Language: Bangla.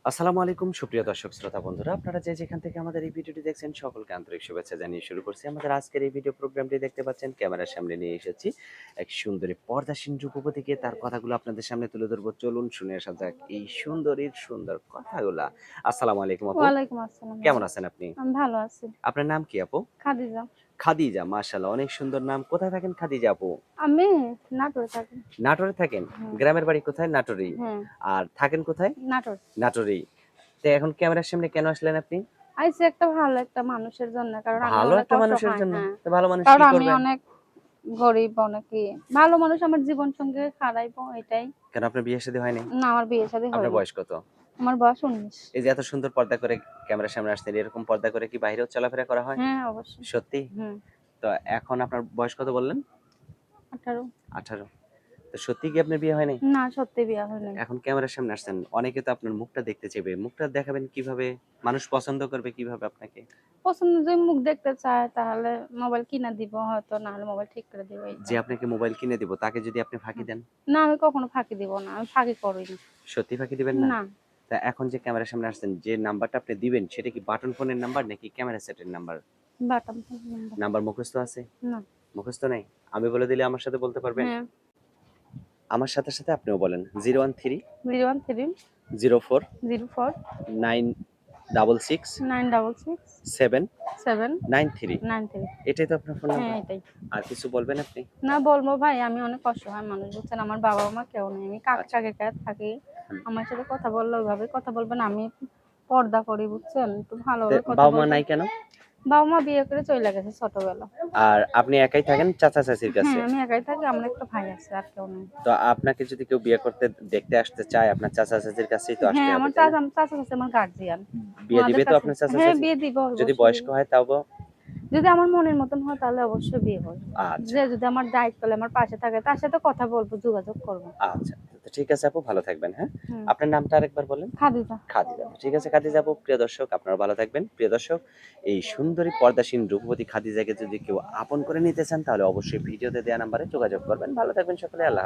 আসসালামু আলাইকুম সুপ্রিয় দর্শক শ্রোতা বন্ধুরা, আপনারা যে যেখান থেকে আমাদের এই ভিডিওটি দেখছেন সকলকে আন্তরিক শুভেচ্ছা জানিয়ে শুরু করছি আমাদের আজকের এই ভিডিও প্রোগ্রামটি। দেখতে পাচ্ছেন ক্যামেরার সামনে নিয়ে এসেছি এক সুন্দরী পর্দাসীন রূপবতীকে, তার কথাগুলো আপনাদের সামনে তুলে ধরবো। চলুন শুনে আসা যাক এই সুন্দরীর সুন্দর কথাগুলা। আসসালামু আলাইকুম আপু, ওয়ালাইকুম আসসালাম কেমন ভাইয়া। আছেন আপনি? আমি ভালো আছি। আপনার নাম কি আপু? খাদিজা। খাদিজা, মাশাআল্লাহ অনেক সুন্দর নাম। কোথায় থাকেন খাদিজা আপু? আমি নাটোরে থাকি। নাটোরে থাকেন? হুম, গ্রামের বাড়ি কোথায়? নাটোরেই। হ্যাঁ, আর থাকেন কোথায়? নাটোর। নাটোরেই। তো এখন ক্যামেরার সামনে কেন আসলেন আপনি? আইছি একটা ভালো একটা মানুষের জন্য। কারণ আমি ভালো অনেক একটা মানুষের অসহায়, জন্য? হ্যাঁ। তো ভালো মানুষ কারণ কি আমি করবেন? অনেক গরিব, অনেক ইয়ে। ভালো মানুষ আমার জীবন সঙ্গে হারাইবো এটাই। কেন আপনার বিয়ে শাদী হয় নাই? না, আমার বিয়ে শাদী আপনার হয়নি। বয়স কত? আমার বয়স ১৯। এই যে এত সুন্দর পর্দা করে ক্যামেরার সামনে আসছেন, এরকম পর্দা করে কি বাইরেও চলাফেরা করা হয়? হ্যাঁ, অবশ্যই। সত্যি? হুম, তো এখন আপনার বয়স কত বললেন? ১৮। 18। তো সত্যি কি আপনার বিয়ে হয় নাই? না, সত্যি বিয়ে হয় নাই। এখন ক্যামেরার সামনে আসছেন। অনেকে তো আপনার মুখটা দেখতে চাইবে। মুখটা দেখাবেন কিভাবে? মানুষ পছন্দ করবে কিভাবে আপনাকে? পছন্দ যদি মুখ দেখতে চায় তাহলে মোবাইল কিনা দিব হয়তো, না হলে মোবাইল ঠিক করে দিব যে এইটা। আপনাকে মোবাইল কিনে দিব, তাকে যদি আপনি ফাঁকি হুম। দেন? না, আমি কখনো ফাঁকি দিব না। আমি ফাঁকি করি না। সত্যি ফাঁকি দিবেন না? না, তা এখন যে ক্যামেরার সামনে আসছেন, যে নাম্বারটা আপনি দিবেন সেটা কি বাটন ফোনের নাম্বার নাকি ক্যামেরা সেটের নাম্বার? বাটাম ফোন নাম্বার। নাম্বার মুখস্থ আছে? না। মুখস্থ নাই? আমি বলে দিলে আমার সাথে বলতে পারবেন? হ্যাঁ, আমার সাথে, সাথে আপনিও বলেন। 013 013 04 04 966 966 793। 793। এটাই তো আপনার ফোন হ্যাঁ, নাম্বার? এটাই। আর কিছু বলবেন আপনি? না, বলবো ভাই, আমি অনেক অসহায় মানুষ বুঝছেন। আমার বাবা-মা কেউ নেই। আমি আচ্ছা। কাকে থাকি। হুম। আমার সাথে কথা বললে ওইভাবে কথা বলবেন। আমি পর্দা করি বুঝছেন। একটু তে ভালোভাবে কথা বাবা-মা বলবেন। নাই কেন? বাবা-মা বিয়ে করে চইলা গেছে ছোটবেলা। আর আপনি একাই থাকেন চাচা-চাচীর হ্যাঁ, কাছে? আমি একাই থাকি। আমার একটা ভাই আছে, আর কেউ নেই। তো আপনাকে যদি কেউ বিয়ে করতে দেখতে আসতে চায়, আপনার চাচা-চাচীর কাছেই তো আসতে হ্যাঁ, হবে, আমার তাই না? চাচা চাচী আমার গার্ডিয়ান। বিয়ে উনাদের দিবে তো কাছে আপনার হ্যাঁ, চাচা-চাচী? বিয়ে দিব যদি অবশ্যই বয়স্ক দিব। হয় তাও? যদি আমার মনের মতন হয় তাহলে অবশ্যই বিয়ে করব। আচ্ছা, যে যদি আমার দায়িত্ব হলে আমার পাশে থাকে তার সাথে কথা বলবো, যোগাযোগ করব। আচ্ছা। তো ঠিক আছে আপু, ভালো থাকবেন, হ্যাঁ? হুম। আপনার নামটা আরেকবার বলেন? খাদিজা। খাদিজা। ঠিক আছে খাদিজা আপু। প্রিয় দর্শক, আপনারা ভালো থাকবেন। প্রিয় দর্শক, এই সুন্দরী পর্দাসীন রূপবতী খাদিজাকে যদি কেউ আপন করে নিতে চান তাহলে অবশ্যই ভিডিওতে দেয়া নাম্বারে যোগাযোগ করবেন। ভালো থাকবেন সকলে। আল্লাহ